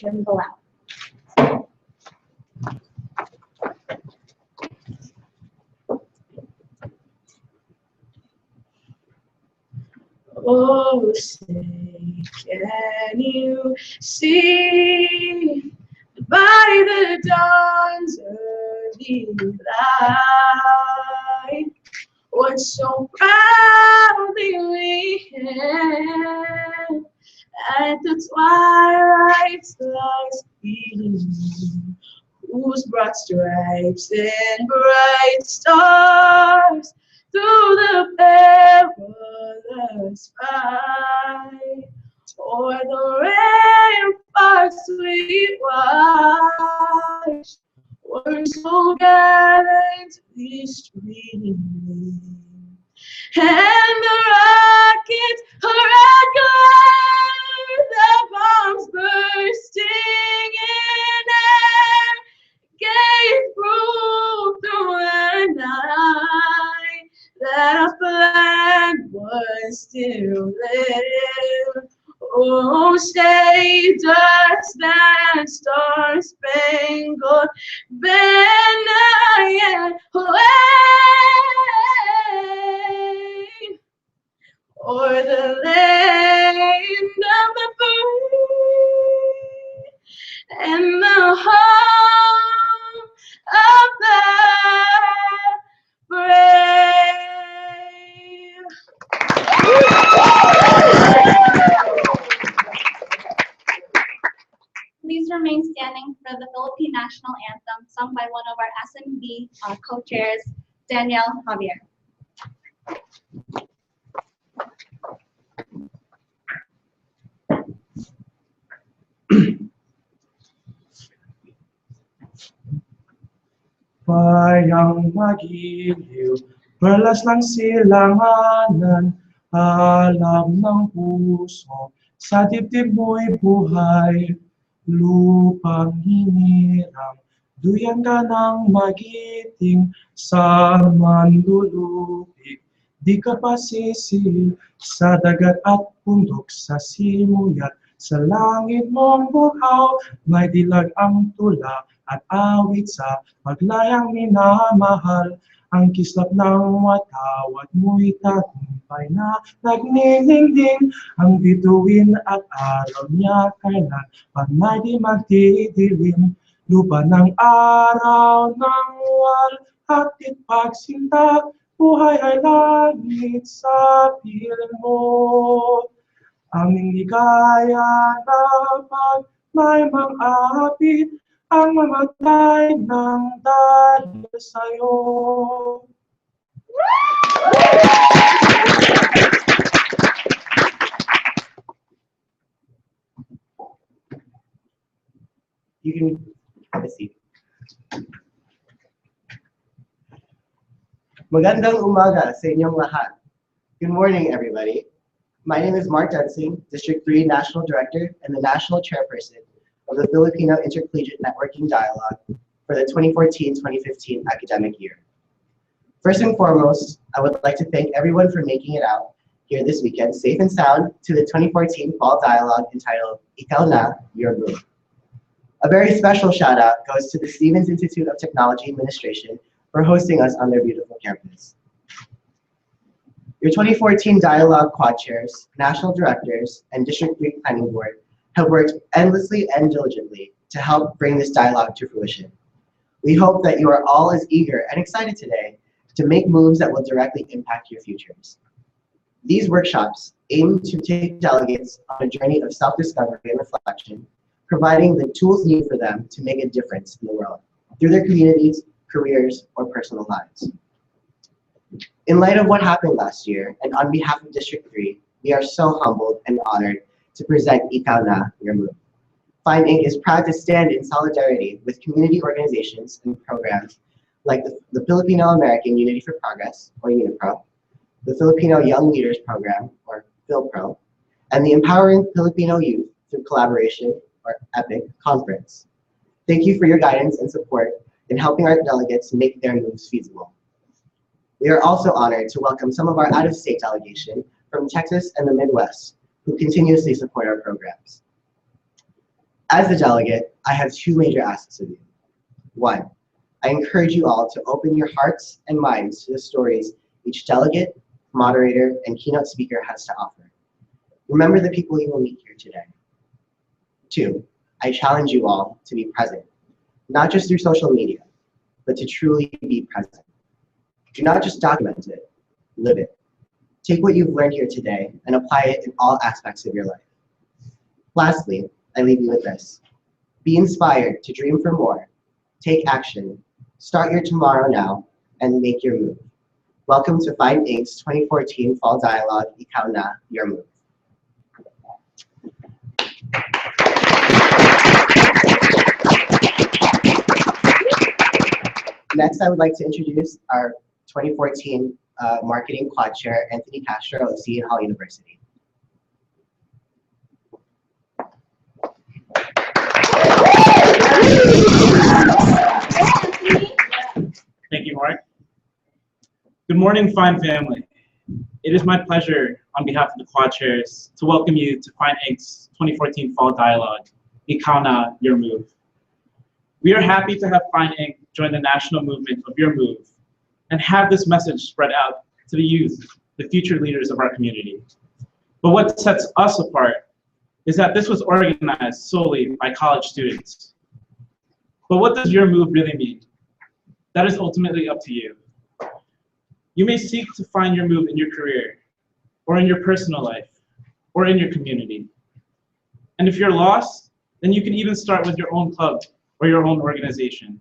Kim Bilal. Oh, say, can you see by the dawn's early light what so proudly we hailed at the twilight's last gleam, whose broad stripes and bright stars through the perilous fight, o'er the ramparts we watched, were so gallantly streaming, and the rocket's red glare, the bombs bursting in air, gave proof through the night that our flag was still there. Oh, say does that star-spangled banner yet wave o'er the land of the free and the home of the brave? Please remain standing for the Philippine National Anthem sung by one of our SMB co-chairs, Danielle Javier. Bayang magiliw, perlas ng silanganan, alam ng puso, sa dibdib mo'y buhay, lupang hinirang, duyan ka ng magiting, sa manlulupig, di ka pa sisi, sa dagat at bundok, sa simuyat, sa langit mong buhaw, may dilag ang tula, at awit sa paglayang minamahal, ang kislap ng watawat mo'y tagumpay na nagniningning, ang bituin at araw niya kailan, pag may di magdidilim, lupa ng araw ng walhati pagsinta, buhay ay langit sa piling mo. Aming ligaya na pag may mang-apit, ang mamatay ng dahil sa'yo. You can have a seat. Magandang umaga sa inyong lahat. Good morning, everybody. My name is Mark Dunsing, District 3 National Director and the National Chairperson of the Filipino Intercollegiate Networking Dialogue for the 2014-2015 academic year. First and foremost, I would like to thank everyone for making it out here this weekend safe and sound to the 2014 Fall Dialogue entitled Ikaw Na, Your Room. A very special shout out goes to the Stevens Institute of Technology Administration for hosting us on their beautiful campus. Your 2014 Dialogue Quad Chairs, National Directors, and District 3 Planning Board have worked endlessly and diligently to help bring this dialogue to fruition. We hope that you are all as eager and excited today to make moves that will directly impact your futures. These workshops aim to take delegates on a journey of self-discovery and reflection, providing the tools needed for them to make a difference in the world through their communities, careers, or personal lives. In light of what happened last year, and on behalf of District 3, we are so humbled and honored to present Ikaw Na, Your Move. Find Inc. is proud to stand in solidarity with community organizations and programs like the Filipino American Unity for Progress, or UNIPRO, the Filipino Young Leaders Program, or PhilPro, and the Empowering Filipino Youth through Collaboration, or EPIC, conference. Thank you for your guidance and support in helping our delegates make their moves feasible. We are also honored to welcome some of our out-of-state delegation from Texas and the Midwest, who continuously support our programs. As the delegate, I have two major asks of you. One, I encourage you all to open your hearts and minds to the stories each delegate, moderator, and keynote speaker has to offer. Remember the people you will meet here today. Two, I challenge you all to be present, not just through social media, but to truly be present. Do not just document it, live it. Take what you've learned here today and apply it in all aspects of your life. Lastly, I leave you with this. Be inspired to dream for more, take action, start your tomorrow now, and make your move. Welcome to Find Inc.'s 2014 Fall Dialogue, Ikaw Na, Your Move. Next, I would like to introduce our 2014 Marketing Quad Chair, Anthony Castro of Seton Hall University. Thank you, Mark. Good morning, Fine family. It is my pleasure, on behalf of the Quad Chairs, to welcome you to Fine Inc.'s 2014 Fall Dialogue, Ikaw Na, Your Move. We are happy to have Fine Inc. join the national movement of Your Move and have this message spread out to the youth, the future leaders of our community. But what sets us apart is that this was organized solely by college students. But what does Your Move really mean? That is ultimately up to you. You may seek to find your move in your career, or in your personal life, or in your community. And if you're lost, then you can even start with your own club or your own organization.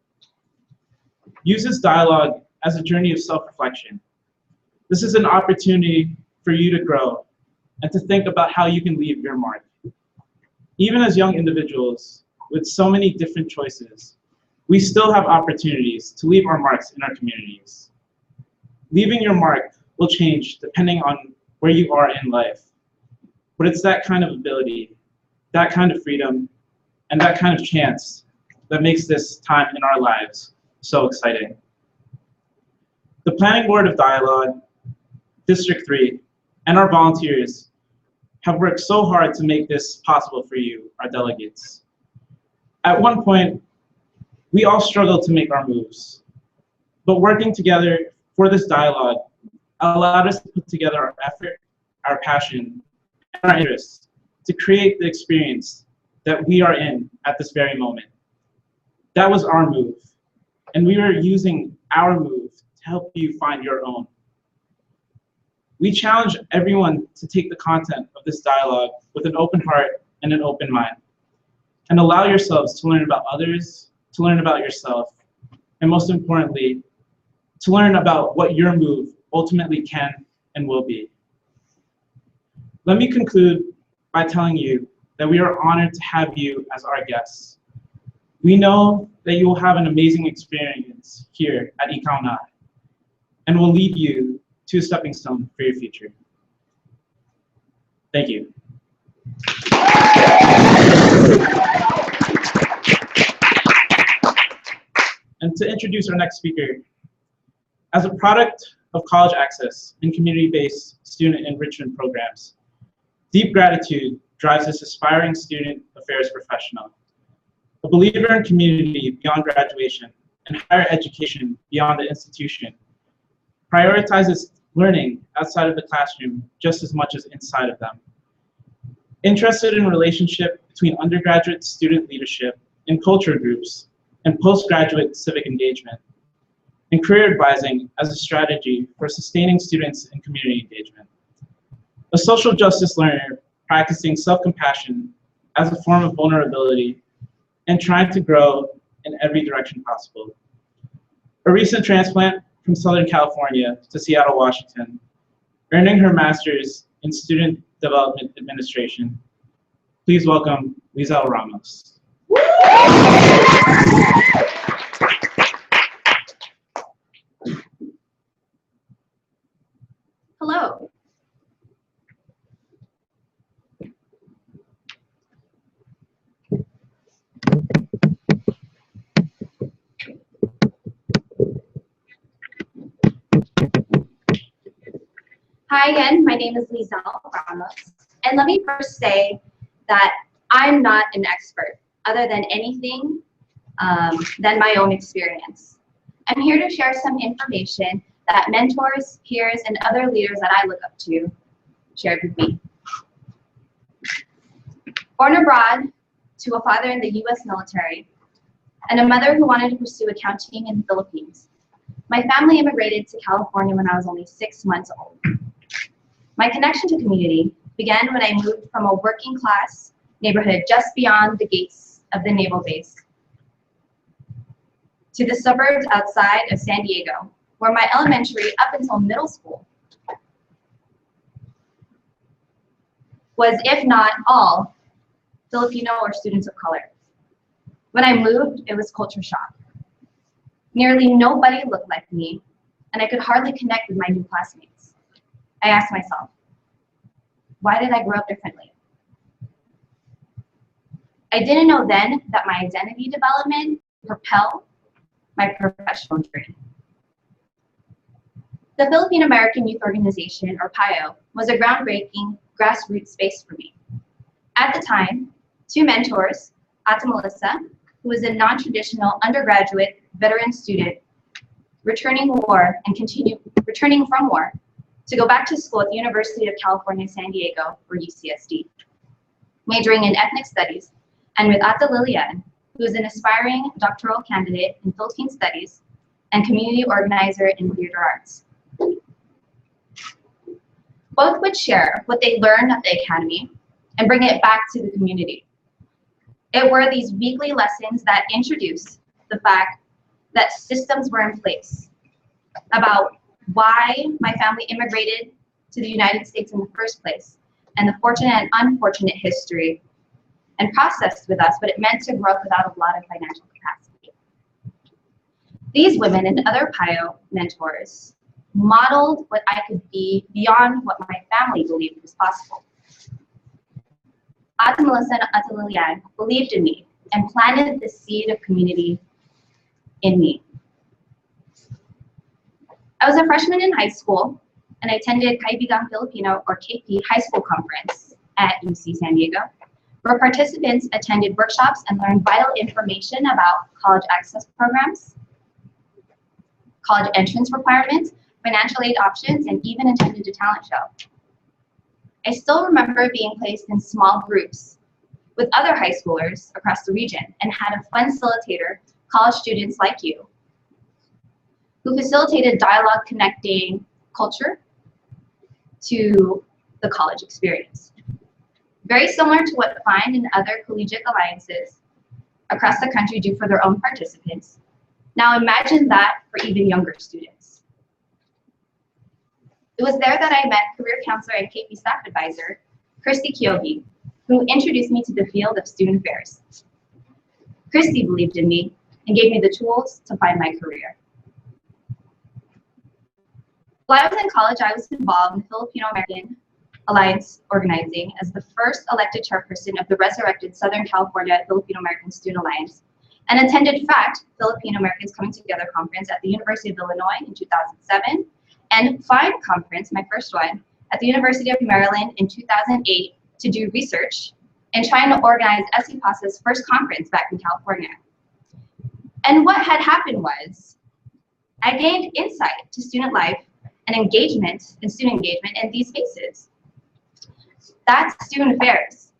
Use this dialogue as a journey of self-reflection. This is an opportunity for you to grow and to think about how you can leave your mark. Even as young individuals with so many different choices, we still have opportunities to leave our marks in our communities. Leaving your mark will change depending on where you are in life. But it's that kind of ability, that kind of freedom, and that kind of chance that makes this time in our lives so exciting. The Planning Board of Dialogue, District 3, and our volunteers have worked so hard to make this possible for you, our delegates. At one point, we all struggled to make our moves, but working together for this dialogue allowed us to put together our effort, our passion, and our interests to create the experience that we are in at this very moment. That was our move, and we were using our move to help you find your own. We challenge everyone to take the content of this dialogue with an open heart and an open mind, and allow yourselves to learn about others, to learn about yourself, and most importantly, to learn about what your move ultimately can and will be. Let me conclude by telling you that we are honored to have you as our guests. We know that you will have an amazing experience here at Ikaw Na, and will lead you to a stepping stone for your future. Thank you. And to introduce our next speaker, as a product of college access and community-based student enrichment programs, deep gratitude drives this aspiring student affairs professional. A believer in community beyond graduation and higher education beyond the institution, prioritizes learning outside of the classroom just as much as inside of them. Interested in relationship between undergraduate student leadership and culture groups and postgraduate civic engagement, and career advising as a strategy for sustaining students in community engagement. A social justice learner practicing self-compassion as a form of vulnerability and trying to grow in every direction possible. A recent transplant from Southern California to Seattle, Washington, earning her master's in student development administration. Please welcome Lizelle Ramos. Hello. Hi again, my name is Lizelle Ramos, and let me first say that I'm not an expert. other than anything than my own experience. I'm here to share some information that mentors, peers, and other leaders that I look up to shared with me. Born abroad to a father in the US military and a mother who wanted to pursue accounting in the Philippines, my family immigrated to California when I was only 6 months old. My connection to community began when I moved from a working class neighborhood just beyond the gates of the naval base to the suburbs outside of San Diego, where my elementary up until middle school was, if not all, Filipino or students of color. When I moved, it was culture shock. Nearly nobody looked like me, and I could hardly connect with my new classmates. I asked myself, why did I grow up differently? I didn't know then that my identity development propelled my professional journey. The Philippine American Youth Organization, or PIO, was a groundbreaking grassroots space for me. At the time, 2 mentors, Ate Melissa, who was a non-traditional undergraduate veteran student returning from war to go back to school at the University of California, San Diego, or UCSD, majoring in ethnic studies, and with Ate Lilian, who is an aspiring doctoral candidate in Philippine studies and community organizer in theater arts. Both would share what they learned at the academy and bring it back to the community. It were these weekly lessons that introduced the fact that systems were in place about why my family immigrated to the United States in the first place, and the fortunate and unfortunate history and process with us what it meant to grow up without a lot of financial capacity. These women and other PIO mentors modeled what I could be beyond what my family believed was possible. Ate Melissa and Ate Lilian believed in me and planted the seed of community in me. I was a freshman in high school, and I attended Kaibigang Filipino, or KP, high school conference at UC San Diego, where participants attended workshops and learned vital information about college access programs, college entrance requirements, financial aid options, and even attended a talent show. I still remember being placed in small groups with other high schoolers across the region and had a fun facilitator, college students like you, who facilitated dialogue connecting culture to the college experience. Very similar to what FIND and other collegiate alliances across the country do for their own participants. Now imagine that for even younger students. It was there that I met career counselor and KP staff advisor, Christy Kyogi, who introduced me to the field of student affairs. Christy believed in me and gave me the tools to find my career. While I was in college, I was involved in Filipino American Alliance organizing as the first elected chairperson of the resurrected Southern California Filipino American Student Alliance, and attended FACT, Filipino Americans Coming Together Conference at the University of Illinois in 2007, and FIND Conference, my first one, at the University of Maryland in 2008 to do research and trying to organize SEPAS's first conference back in California. And what had happened was, I gained insight to student life and engagement and student engagement in these spaces. That's student affairs,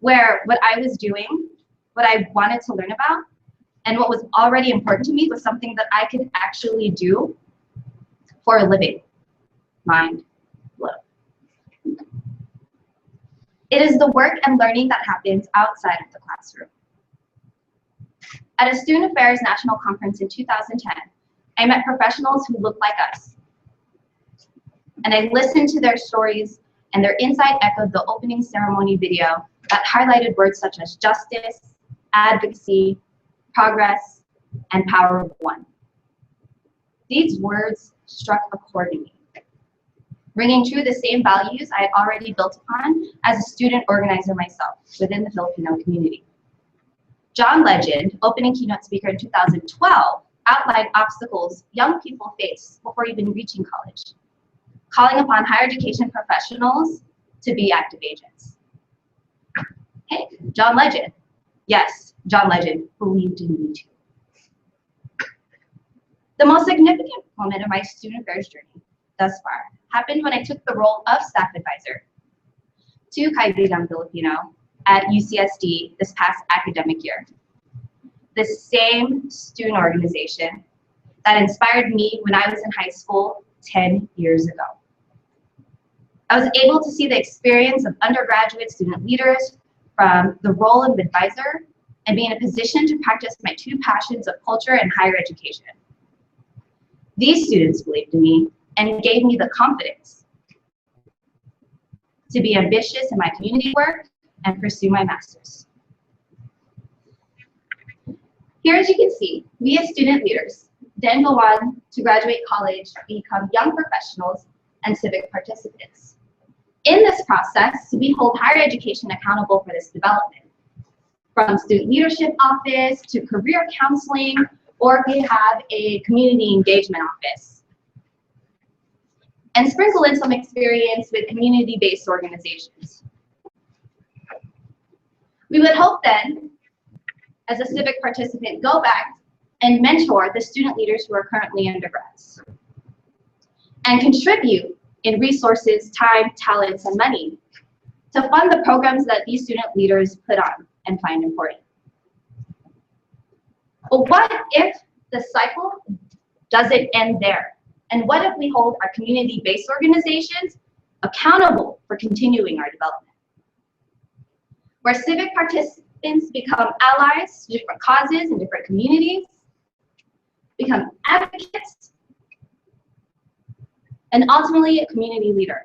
where what I was doing, what I wanted to learn about, and what was already important to me was something that I could actually do for a living. Mind blown. It is the work and learning that happens outside of the classroom. At a Student Affairs National Conference in 2010, I met professionals who looked like us. And I listened to their stories, and their insight echoed the opening ceremony video that highlighted words such as justice, advocacy, progress, and power of one. These words struck a chord in me, ringing true the same values I had already built upon as a student organizer myself within the Filipino community. John Legend, opening keynote speaker in 2012, outlined obstacles young people face before even reaching college, calling upon higher education professionals to be active agents. Hey, John Legend, Yes, John Legend believed in me too. The most significant moment of my student affairs journey thus far happened when I took the role of staff advisor to Kaibigang Filipino at UCSD this past academic year. The same student organization that inspired me when I was in high school 10 years ago. I was able to see the experience of undergraduate student leaders from the role of advisor and be in a position to practice my two passions of culture and higher education. These students believed in me and gave me the confidence to be ambitious in my community work and pursue my master's. Here, as you can see, we as student leaders then go on to graduate college, become young professionals and civic participants. In this process, we hold higher education accountable for this development, from student leadership office to career counseling, or we have a community engagement office. And sprinkle in some experience with community-based organizations. We would hope then, as a civic participant, go back and mentor the student leaders who are currently undergrads and contribute in resources, time, talents, and money to fund the programs that these student leaders put on and find important. But what if the cycle doesn't end there? And what if we hold our community-based organizations accountable for continuing our development? Where civic participants become allies to different causes and different communities, become advocates, and ultimately a community leader.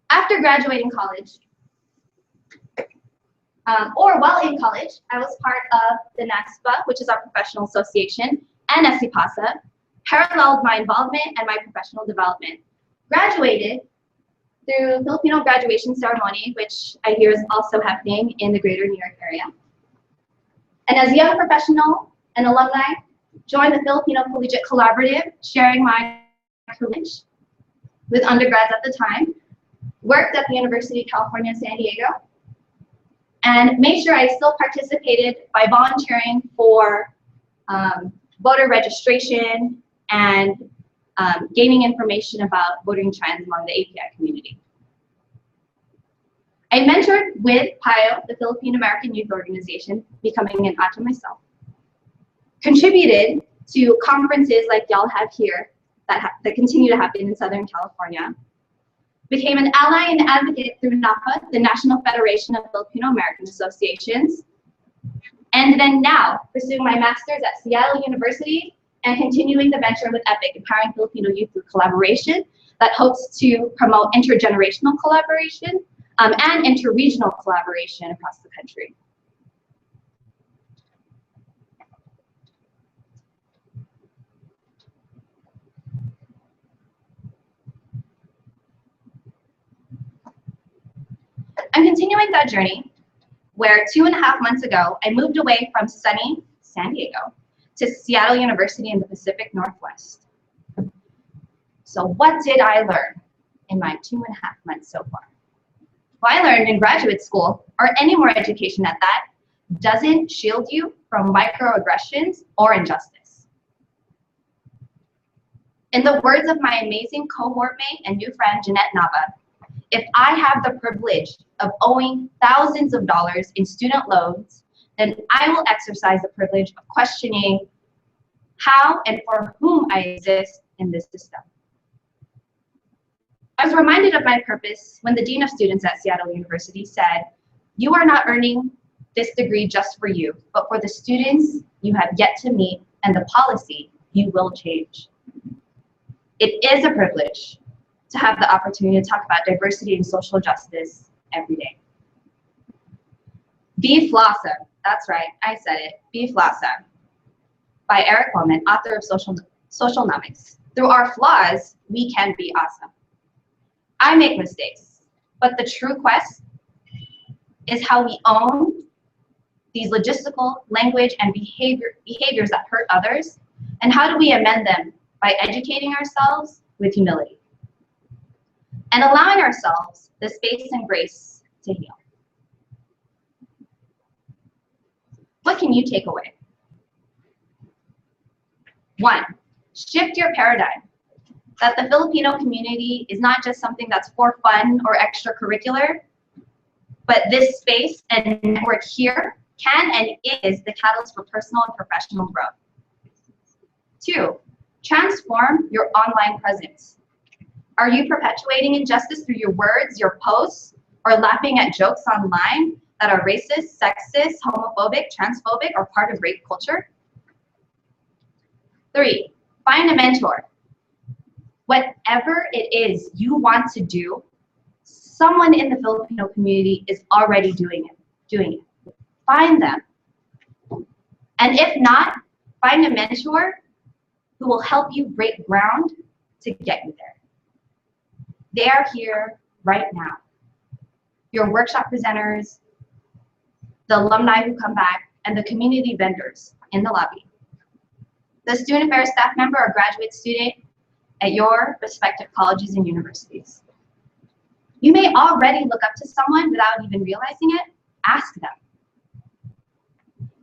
After graduating college, or while in college, I was part of the NASPA, which is our professional association, and SIPASA, paralleled my involvement and my professional development. Graduated through Filipino graduation ceremony, which I hear is also happening in the greater New York area. And as a young professional and alumni, joined the Filipino Collegiate Collaborative, sharing my privilege with undergrads at the time, worked at the University of California, San Diego, and made sure I still participated by volunteering for voter registration and gaining information about voting trends among the API community. I mentored with PIO, the Philippine American Youth Organization, becoming an ATA myself. Contributed to conferences like y'all have here that continue to happen in Southern California. Became an ally and advocate through NAFA, the National Federation of Filipino American Associations. And then now, pursuing my master's at Seattle University and continuing the venture with EPIC, Empowering Filipino Youth through Collaboration, that hopes to promote intergenerational collaboration and interregional collaboration across the country. I'm continuing that journey where 2.5 months ago, I moved away from sunny San Diego to Seattle University in the Pacific Northwest. So what did I learn in my 2.5 months so far? Well, I learned in graduate school, or any more education at that, doesn't shield you from microaggressions or injustice. In the words of my amazing cohort mate and new friend, Jeanette Nava, if I have the privilege of owing thousands of dollars in student loans, then I will exercise the privilege of questioning how and for whom I exist in this system. I was reminded of my purpose when the Dean of Students at Seattle University said, "You are not earning this degree just for you, but for the students you have yet to meet and the policy you will change." It is a privilege to have the opportunity to talk about diversity and social justice every day. Be Flawsome, that's right, I said it, Be Flawsome, by Eric Holman, author of Socialnomics. Through our flaws, we can be awesome. I make mistakes, but the true quest is how we own these logistical, language, and behaviors that hurt others, and how do we amend them by educating ourselves with humility and allowing ourselves the space and grace to heal. What can you take away? 1, shift your paradigm that the Filipino community is not just something that's for fun or extracurricular, but this space and network here can and is the catalyst for personal and professional growth. 2, transform your online presence. Are you perpetuating injustice through your words, your posts, or laughing at jokes online that are racist, sexist, homophobic, transphobic, or part of rape culture? 3, find a mentor. Whatever it is you want to do, someone in the Filipino community is already doing it. Find them. And if not, find a mentor who will help you break ground to get you there. They are here right now. Your workshop presenters, the alumni who come back, and the community vendors in the lobby. The student affairs staff member or graduate student at your respective colleges and universities. You may already look up to someone without even realizing it. Ask them.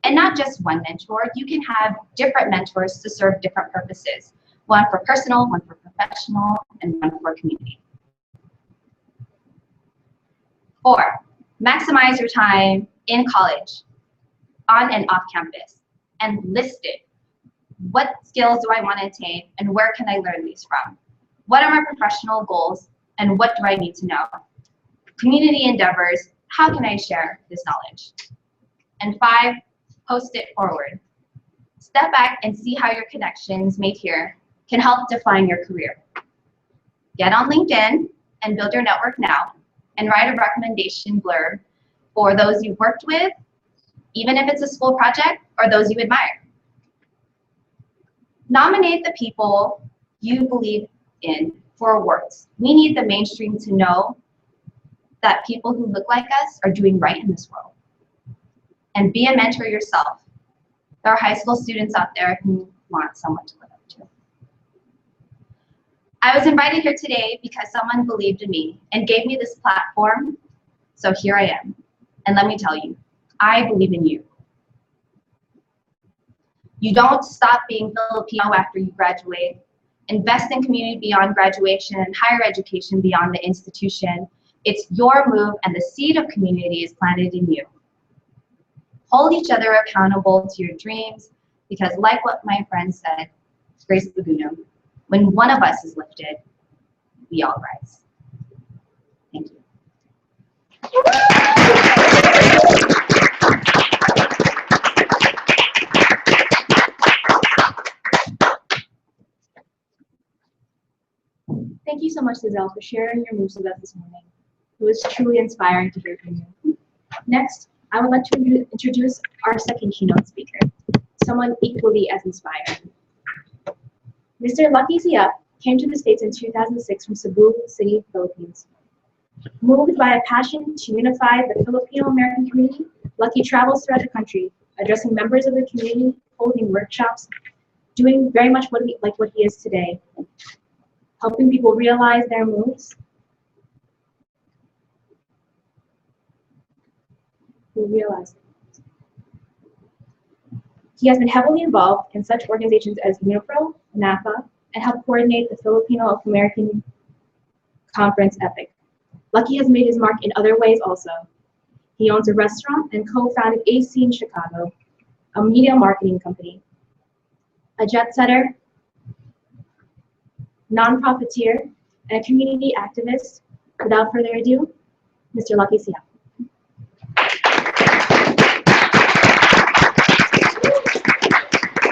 And not just one mentor, you can have different mentors to serve different purposes. One for personal, one for professional, and one for community. 4, maximize your time in college, on and off campus, and list it. What skills do I want to attain, and where can I learn these from? What are my professional goals, and what do I need to know? Community endeavors, how can I share this knowledge? And 5, post it forward. Step back and see how your connections made here can help define your career. Get on LinkedIn and build your network now, and write a recommendation blurb for those you've worked with, even if it's a school project, or those you admire. Nominate the people you believe in for awards. We need the mainstream to know that people who look like us are doing right in this world. And be a mentor yourself. There are high school students out there who want someone to look up to. I was invited here today because someone believed in me and gave me this platform, so here I am. And let me tell you, I believe in you. You don't stop being Filipino after you graduate. Invest in community beyond graduation and higher education beyond the institution. It's your move, and the seed of community is planted in you. Hold each other accountable to your dreams, because like what my friend said, Grace Laguna, when one of us is lifted, we all rise. Thank you. Thank you so much, Giselle, for sharing your moves with us this morning. It was truly inspiring to hear from you. Next, I would like to introduce our second keynote speaker, someone equally as inspired. Mr. Lucky Siap came to the States in 2006 from Cebu City, Philippines. Moved by a passion to unify the Filipino-American community, Lucky travels throughout the country, addressing members of the community, holding workshops, doing very much what he is today, helping people realize their moves, He has been heavily involved in such organizations as UNIPRO, NAFA, and helped coordinate the Filipino American Conference EPIC. Lucky has made his mark in other ways also. He owns a restaurant and co-founded AC in Chicago, a media marketing company, a jet setter, non-profiteer, and a community activist. Without further ado, Mr. Lucky Siap.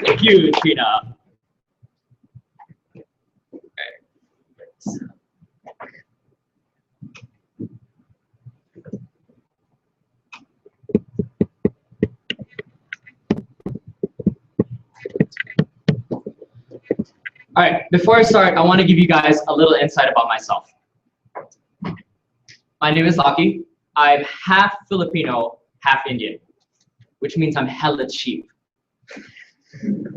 Thank you, Trina. All right, before I start, I want to give you guys a little insight about myself. My name is Lucky. I'm half Filipino, half Indian, which means I'm hella cheap.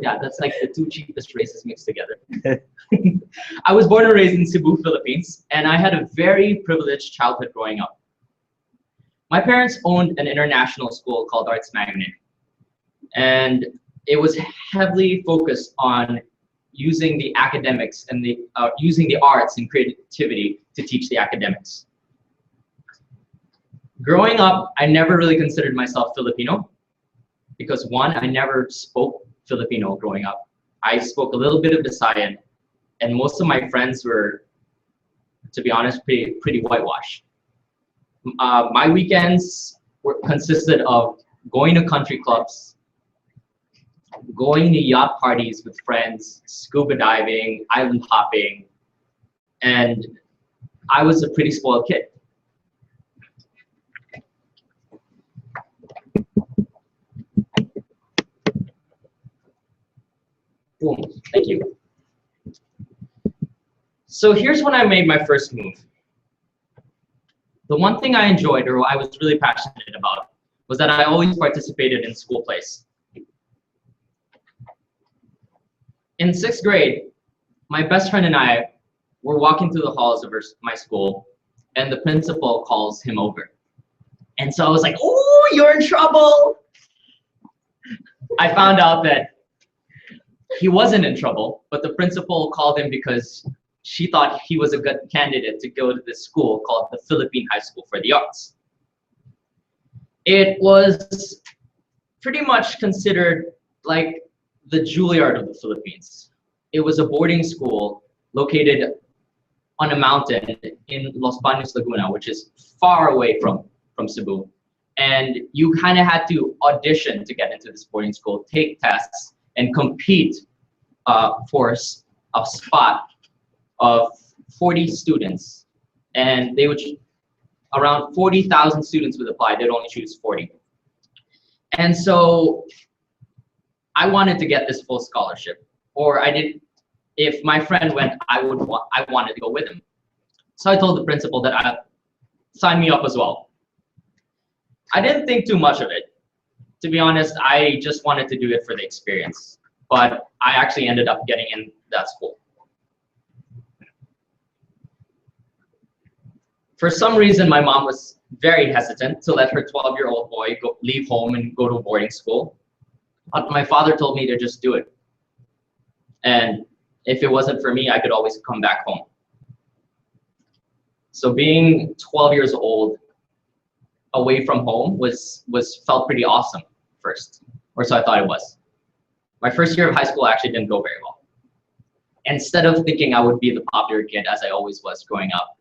Yeah, that's like the two cheapest races mixed together. I was born and raised in Cebu, Philippines, and I had a very privileged childhood growing up. My parents owned an international school called Arts Magnet. And it was heavily focused on using the academics and using the arts and creativity to teach the academics. Growing up, I never really considered myself Filipino because one, I never spoke Filipino growing up. I spoke a little bit of Visayan, and most of my friends were, to be honest, pretty whitewashed. My weekends consisted of going to country clubs, going to yacht parties with friends, scuba diving, island hopping, and I was a pretty spoiled kid. Boom, thank you. So here's when I made my first move. The one thing I enjoyed, or I was really passionate about, was that I always participated in school plays. In 6th grade, my best friend and I were walking through the halls of my school, and the principal calls him over. And so I was like, "Oh, you're in trouble." I found out that he wasn't in trouble, but the principal called him because she thought he was a good candidate to go to this school called the Philippine High School for the Arts. It was pretty much considered like the Juilliard of the Philippines. It was a boarding school located on a mountain in Los Baños, Laguna, which is far away from Cebu. And you kind of had to audition to get into this boarding school, take tests, and compete for a spot of 40 students. And they would, around 40,000 students would apply, they'd only choose 40. And so I wanted to get this full scholarship, or if my friend went, I wanted to go with him. So I told the principal that I'd sign me up as well. I didn't think too much of it. To be honest, I just wanted to do it for the experience. But I actually ended up getting in that school. For some reason, my mom was very hesitant to let her 12-year-old boy leave home and go to boarding school. But my father told me to just do it. And if it wasn't for me, I could always come back home. So being 12 years old, away from home felt pretty awesome first, or so I thought it was. My first year of high school actually didn't go very well. Instead of thinking I would be the popular kid as I always was growing up,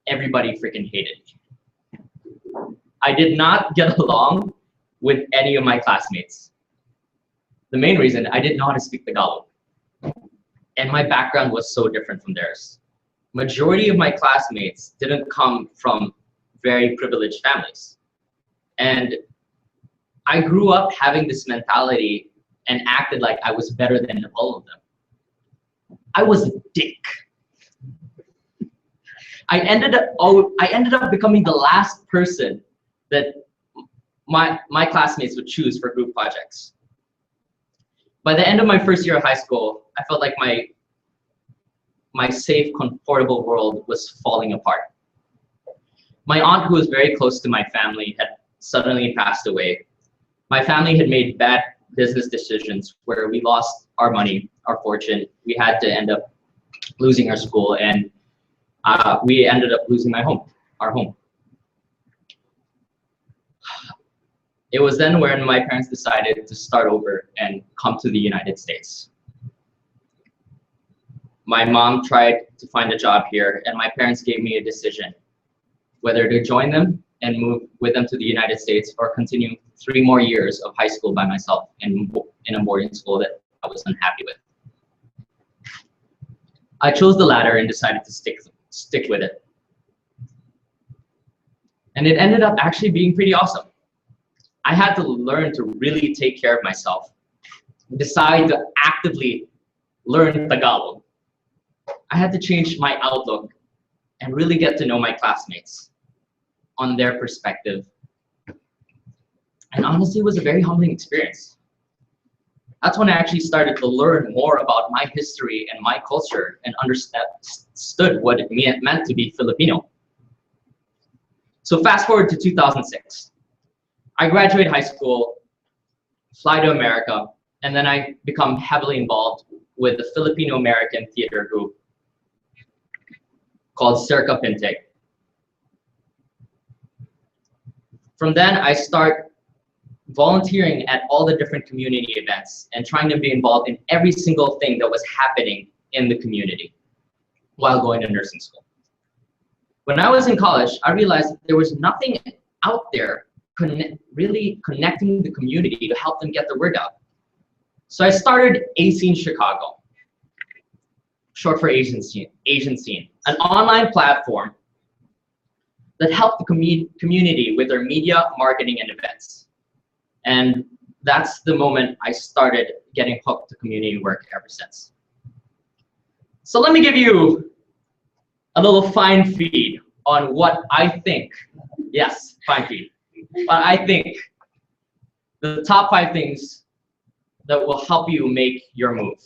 everybody freaking hated me. I did not get along with any of my classmates. The main reason, I didn't know how to speak Tagalog. And my background was so different from theirs. Majority of my classmates didn't come from very privileged families. And I grew up having this mentality and acted like I was better than all of them. I was a dick. I ended up becoming the last person that my classmates would choose for group projects. By the end of my first year of high school, I felt like my safe, comfortable world was falling apart. My aunt, who was very close to my family, had suddenly passed away. My family had made bad business decisions where we lost our money, our fortune. We had to end up losing our school, and we ended up losing our home. It was then when my parents decided to start over and come to the United States. My mom tried to find a job here, and my parents gave me a decision whether to join them and move with them to the United States or continue 3 more years of high school by myself in a boarding school that I was unhappy with. I chose the latter and decided to stick with it. And it ended up actually being pretty awesome. I had to learn to really take care of myself, decide to actively learn Tagalog. I had to change my outlook and really get to know my classmates on their perspective. And honestly, it was a very humbling experience. That's when I actually started to learn more about my history and my culture and understood what it meant to be Filipino. So fast forward to 2006. I graduated high school, fly to America, and then I become heavily involved with the Filipino-American theater group called Circa Pinteg. From then, I start volunteering at all the different community events and trying to be involved in every single thing that was happening in the community while going to nursing school. When I was in college, I realized there was nothing out there really connecting the community to help them get the word out. So I started AC in Chicago, short for Asian Scene, an online platform that helped the community with their media, marketing, and events. And that's the moment I started getting hooked to community work ever since. So let me give you a little fine feed on what I think, yes, fine feed, but I think the top 5 things that will help you make your move.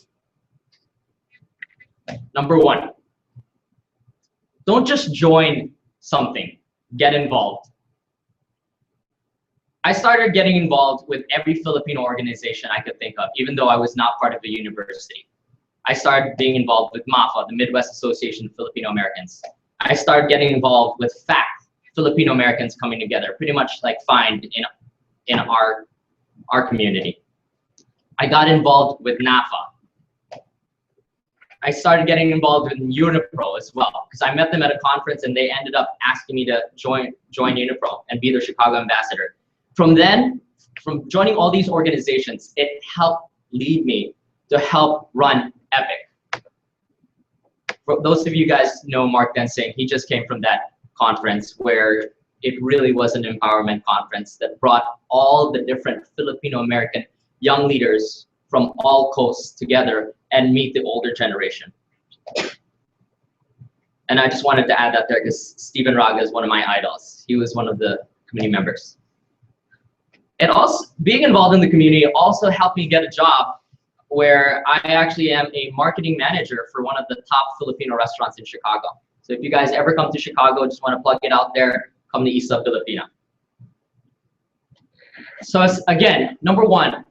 Number 1, don't just join something, get involved. I started getting involved with every Filipino organization I could think of, even though I was not part of the university. I started being involved with MAFA, the Midwest Association of Filipino Americans. I started getting involved with FACT, Filipino Americans coming together, pretty much like FIND in our community. I got involved with NAFA. I started getting involved with Unipro as well, because I met them at a conference and they ended up asking me to join Unipro and be their Chicago ambassador. From then, from joining all these organizations, it helped lead me to help run EPIC. For those of you guys know Mark Densing, he just came from that conference where it really was an empowerment conference that brought all the different Filipino-American young leaders from all coasts together and meet the older generation. And I just wanted to add that there because Stephen Raga is one of my idols. He was one of the committee members. And also, being involved in the community also helped me get a job where I actually am a marketing manager for one of the top Filipino restaurants in Chicago. So if you guys ever come to Chicago, just want to plug it out there, come to Isa Filipina. So again, number 1,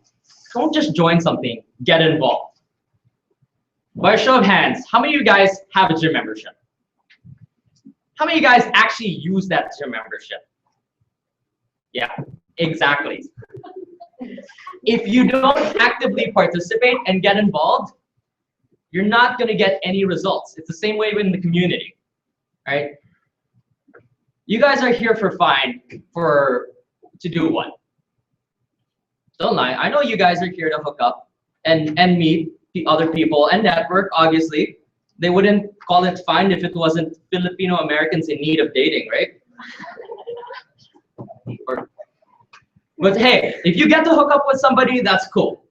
don't just join something, get involved. By a show of hands, how many of you guys have a gym membership? How many of you guys actually use that gym membership? Yeah, exactly. If you don't actively participate and get involved, you're not going to get any results. It's the same way in the community, right? You guys are here for fine to do what? Don't lie. I know you guys are here to hook up and meet the other people and network, obviously. They wouldn't call it fine if it wasn't Filipino Americans in need of dating, right? But hey, if you get to hook up with somebody, that's cool.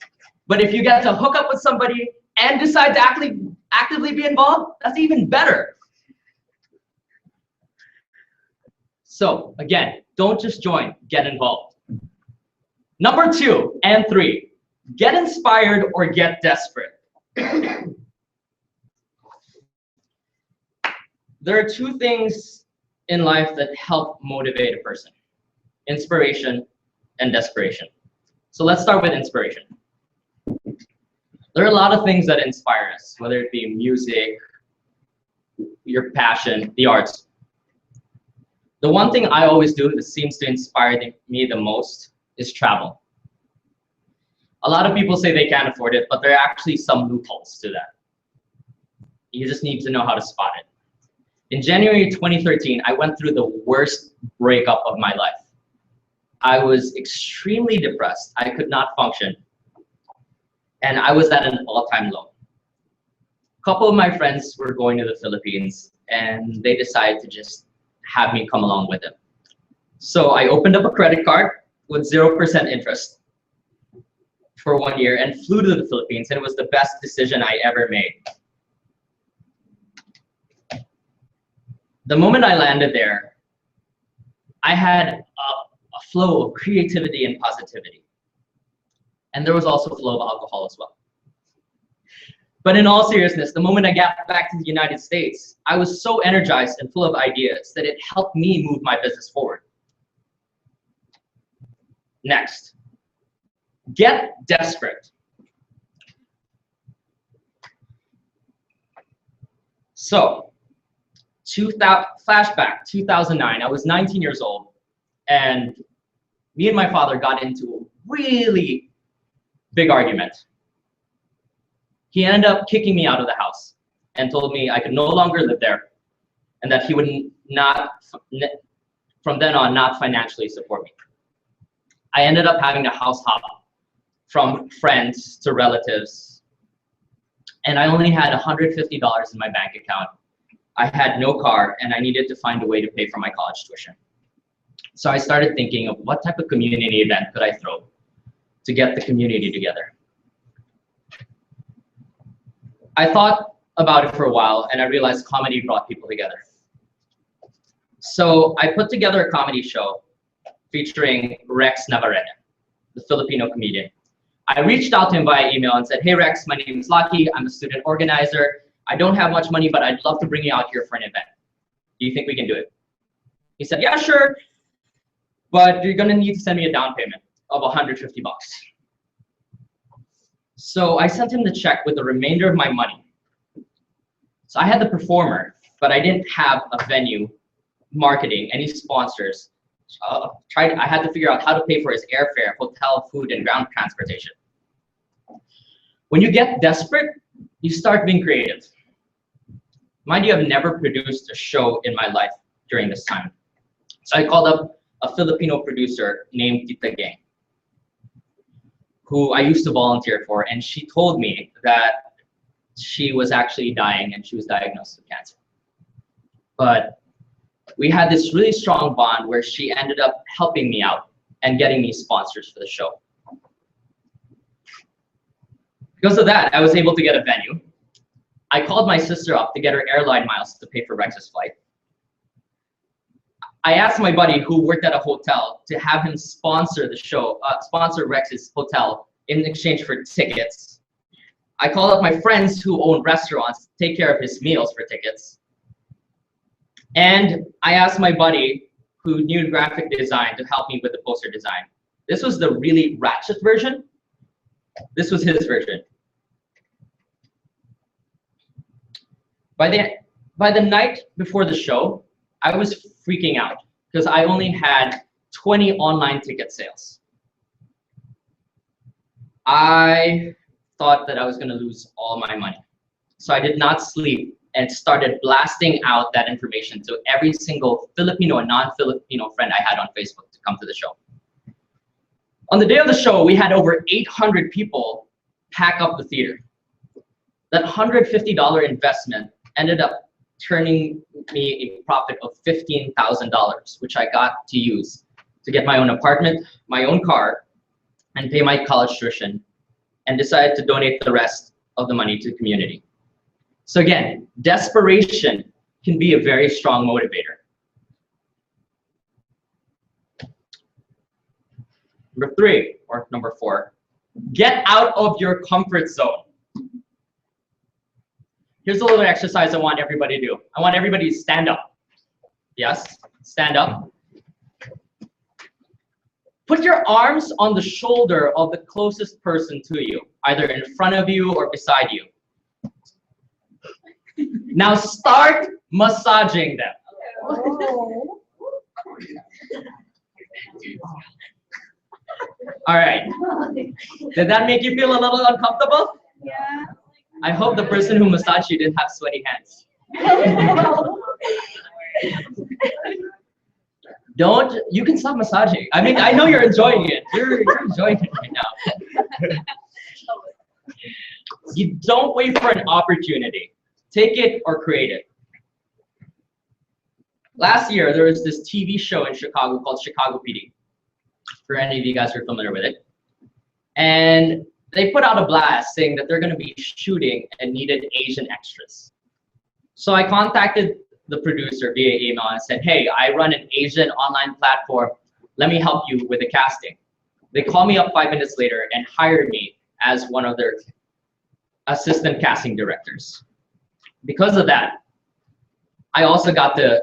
But if you get to hook up with somebody and decide to actively be involved, that's even better. So again, don't just join, get involved. Number 2 and 3, get inspired or get desperate. There are 2 things in life that help motivate a person: inspiration and desperation. So let's start with inspiration. There are a lot of things that inspire us, whether it be music, your passion, the arts. The one thing I always do that seems to inspire me the most is travel. A lot of people say they can't afford it, but there are actually some loopholes to that. You just need to know how to spot it. In January 2013, I went through the worst breakup of my life. I was extremely depressed. I could not function. And I was at an all-time low. A couple of my friends were going to the Philippines, and they decided to just have me come along with them. So I opened up a credit card with 0% interest for 1 year and flew to the Philippines, and it was the best decision I ever made. The moment I landed there, I had a flow of creativity and positivity. And there was also a flow of alcohol as well. But in all seriousness, the moment I got back to the United States, I was so energized and full of ideas that it helped me move my business forward. Next, Get desperate. So, flashback, 2009, I was 19 years old, and me and my father got into a really big argument. He ended up kicking me out of the house and told me I could no longer live there and that he would not, from then on, not financially support me. I ended up having to house hop from friends to relatives, and I only had $150 in my bank account. I had no car, and I needed to find a way to pay for my college tuition. So I started thinking of what type of community event could I throw to get the community together. I thought about it for a while, and I realized comedy brought people together. So I put together a comedy show featuring Rex Navarrete, the Filipino comedian. I reached out to him via email and said, "Hey Rex, my name is Lucky. I'm a student organizer. I don't have much money, but I'd love to bring you out here for an event. Do you think we can do it?" He said, "Yeah, sure, but you're gonna need to send me a down payment of $150. So I sent him the check with the remainder of my money. So I had the performer, but I didn't have a venue, marketing, any sponsors. I had to figure out how to pay for his airfare, hotel, food, and ground transportation. When you get desperate, you start being creative. Mind you, I've never produced a show in my life during this time. So I called up a Filipino producer named Tita Gang, who I used to volunteer for, and she told me that she was actually dying and she was diagnosed with cancer. But we had this really strong bond where she ended up helping me out and getting me sponsors for the show. Because of that, I was able to get a venue. I called my sister up to get her airline miles to pay for Rex's flight. I asked my buddy who worked at a hotel to have him sponsor the show, sponsor Rex's hotel in exchange for tickets. I called up my friends who own restaurants to take care of his meals for tickets. And I asked my buddy who knew graphic design to help me with the poster design. This was the really ratchet version. This was his version. By the night before the show, I was freaking out because I only had 20 online ticket sales. I thought that I was going to lose all my money. So I did not sleep and started blasting out that information to every single Filipino and non-Filipino friend I had on Facebook to come to the show. On the day of the show, we had over 800 people pack up the theater. That $150 investment ended up turning me a profit of $15,000, which I got to use to get my own apartment, my own car, and pay my college tuition, and decided to donate the rest of the money to the community. So again, desperation can be a very strong motivator. Number 3, or number 4, get out of your comfort zone. Here's a little exercise I want everybody to do. I want everybody to stand up. Yes, stand up. Put your arms on the shoulder of the closest person to you, either in front of you or beside you. Now start massaging them. All right. Did that make you feel a little uncomfortable? Yeah. I hope the person who massaged you didn't have sweaty hands. You can stop massaging. I mean, I know you're enjoying it. You're enjoying it right now. You don't wait for an opportunity. Take it or create it. Last year, there was this TV show in Chicago called Chicago PD, for any of you guys who are familiar with it. And they put out a blast saying that they're going to be shooting and needed Asian extras. So I contacted the producer via email and said, "Hey, I run an Asian online platform. Let me help you with the casting." They called me up 5 minutes later and hired me as one of their assistant casting directors. Because of that, I also got to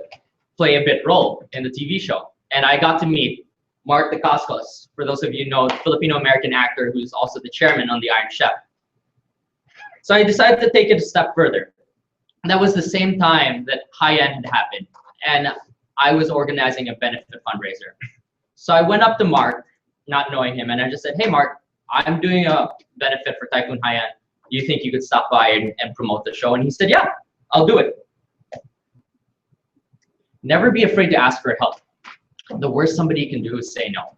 play a bit role in the TV show. And I got to meet Mark Dacascos, for those of you who know, the Filipino-American actor who's also the chairman on the Iron Chef. So I decided to take it a step further. And that was the same time that High-End had happened, and I was organizing a benefit fundraiser. So I went up to Mark, not knowing him, and I just said, hey Mark, I'm doing a benefit for Typhoon High-End. Do you think you could stop by and promote the show? And he said, yeah, I'll do it. Never be afraid to ask for help. The worst somebody can do is say no.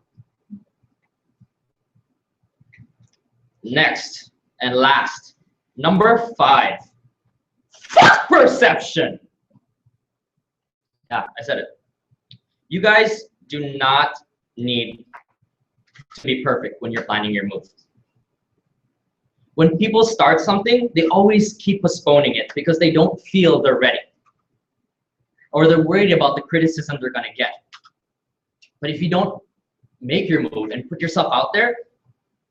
Next and last, number 5, fuck perception. Yeah, I said it. You guys do not need to be perfect when you're planning your move. When people start something, they always keep postponing it because they don't feel they're ready, or they're worried about the criticism they're gonna get. But if you don't make your move and put yourself out there,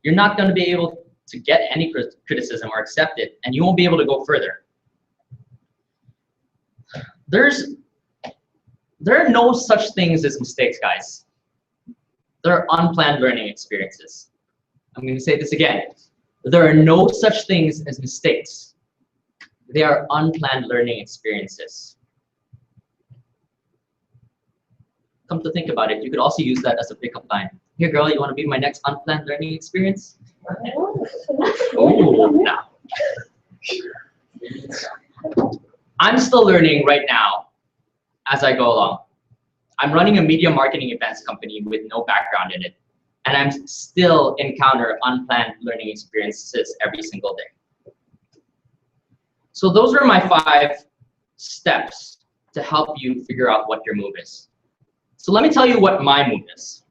you're not gonna be able to get any criticism or accept it, and you won't be able to go further. There are no such things as mistakes, guys. There are unplanned learning experiences. I'm gonna say this again. There are no such things as mistakes. They are unplanned learning experiences. Come to think about it, you could also use that as a pickup line. Here, girl, you want to be my next unplanned learning experience? Oh, no. I'm still learning right now as I go along. I'm running a media marketing events company with no background in it, and I'm still encounter unplanned learning experiences every single day. So those are my 5 steps to help you figure out what your move is. So let me tell you what my move is.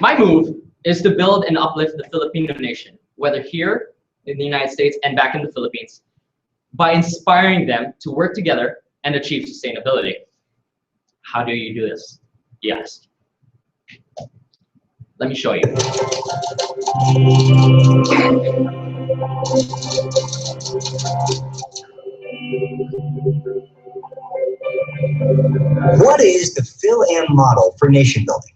My move is to build and uplift the Filipino nation, whether here in the United States and back in the Philippines, by inspiring them to work together and achieve sustainability. How do you do this? Yes. Let me show you. What is the Phil-Am model for nation building?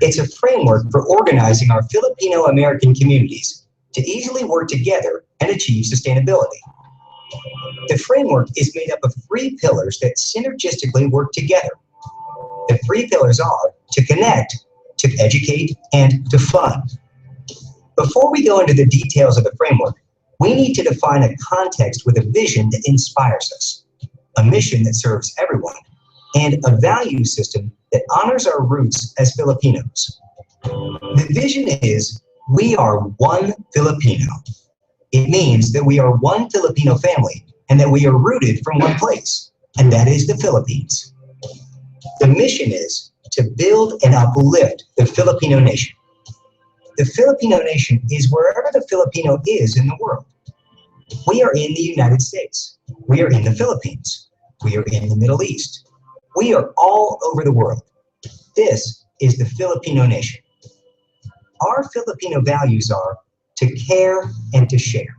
It's a framework for organizing our Filipino-American communities to easily work together and achieve sustainability. The framework is made up of 3 pillars that synergistically work together. The 3 pillars are to connect, to educate, and to fund. Before we go into the details of the framework, we need to define a context with a vision that inspires us, a mission that serves everyone, and a value system that honors our roots as Filipinos. The vision is, we are one Filipino. It means that we are one Filipino family and that we are rooted from one place, and that is the Philippines. The mission is to build and uplift the Filipino nation. The Filipino nation is wherever the Filipino is in the world. We are in the United States. We are in the Philippines. We are in the Middle East. We are all over the world. This is the Filipino nation. Our Filipino values are to care and to share.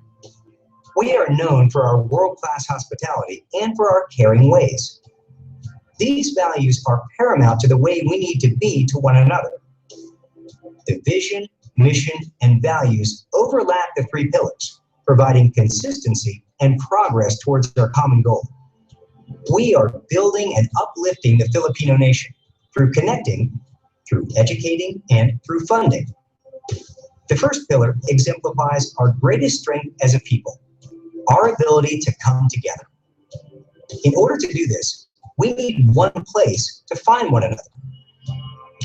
We are known for our world-class hospitality and for our caring ways. These values are paramount to the way we need to be to one another. The vision, mission, and values overlap the 3 pillars, providing consistency and progress towards our common goal. We are building and uplifting the Filipino nation through connecting, through educating, and through funding. The first pillar exemplifies our greatest strength as a people, our ability to come together. In order to do this, we need one place to find one another.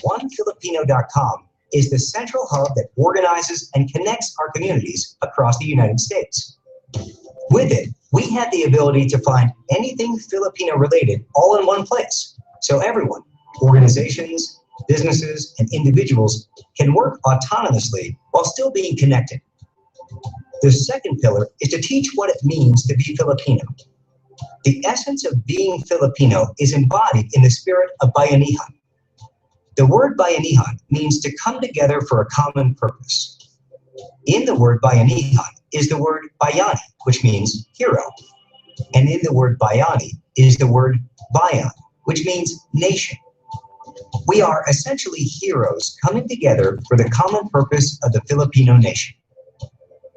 OneFilipino.com is the central hub that organizes and connects our communities across the United States. With it, we have the ability to find anything Filipino related all in one place, so everyone, organizations, businesses, and individuals can work autonomously while still being connected. The second pillar is to teach what it means to be Filipino. The essence of being Filipino is embodied in the spirit of bayanihan. The word bayanihan means to come together for a common purpose. In the word bayanihan is the word bayani, which means hero. And in the word bayani is the word bayan, which means nation. We are essentially heroes coming together for the common purpose of the Filipino nation.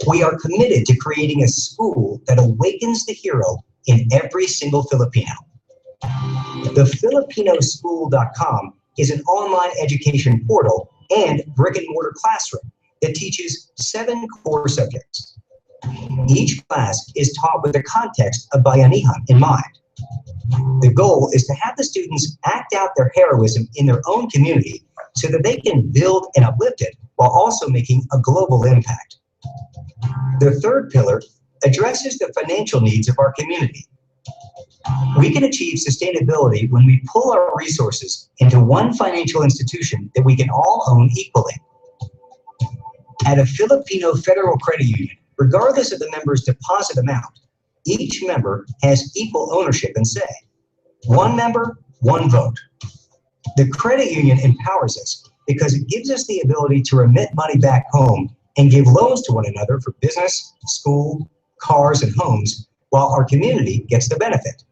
We are committed to creating a school that awakens the hero in every single Filipino. The FilipinoSchool.com is an online education portal and brick-and-mortar classroom that teaches 7 core subjects. Each class is taught with the context of Bayanihan in mind. The goal is to have the students act out their heroism in their own community so that they can build and uplift it while also making a global impact. The third pillar addresses the financial needs of our community. We can achieve sustainability when we pull our resources into one financial institution that we can all own equally. At a Filipino Federal Credit Union, regardless of the member's deposit amount, each member has equal ownership and say. One member, one vote. The credit union empowers us because it gives us the ability to remit money back home and give loans to one another for business, school, cars, and homes, while our community gets the benefit.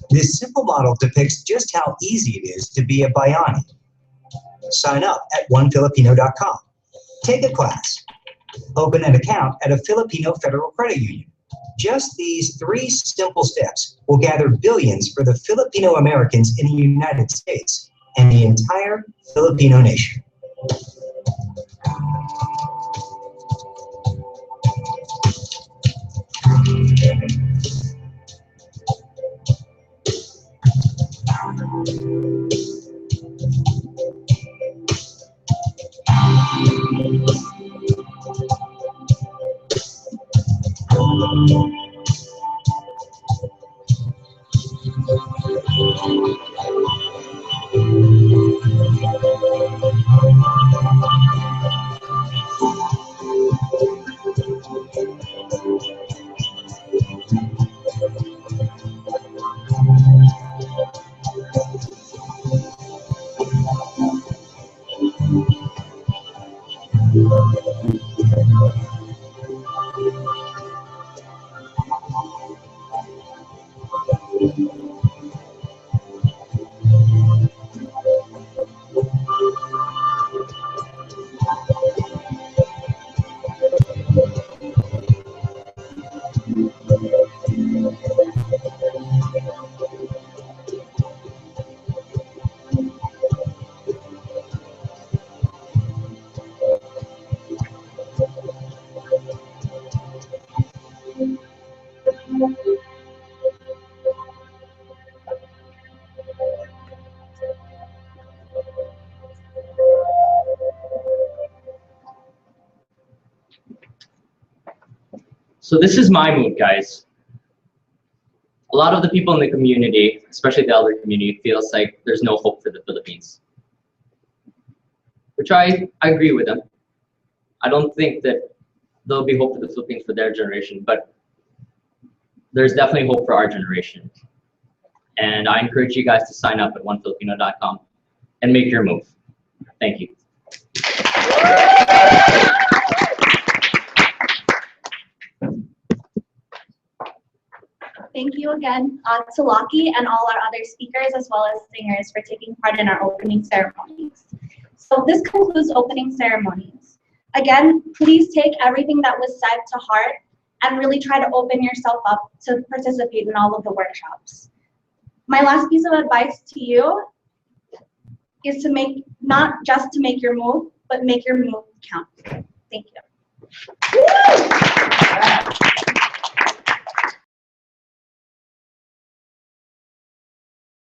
This simple model depicts just how easy it is to be a Bayani. Sign up at onefilipino.com. Take a class. Open an account at a Filipino Federal Credit Union. Just these 3 simple steps will gather billions for the Filipino Americans in the United States and the entire Filipino nation. So this is my mood, guys. A lot of the people in the community, especially the elder community, feels like there's no hope for the Philippines. Which I agree with them. I don't think that there'll be hope for the Philippines for their generation, but there's definitely hope for our generation. And I encourage you guys to sign up at onefilipino.com and make your move. Thank you. Thank you again to Lockie and all our other speakers as well as singers for taking part in our opening ceremonies. So this concludes opening ceremonies. Again, please take everything that was said to heart and really try to open yourself up to participate in all of the workshops. My last piece of advice to you is to make, not just to make your move, but make your move count. Thank you.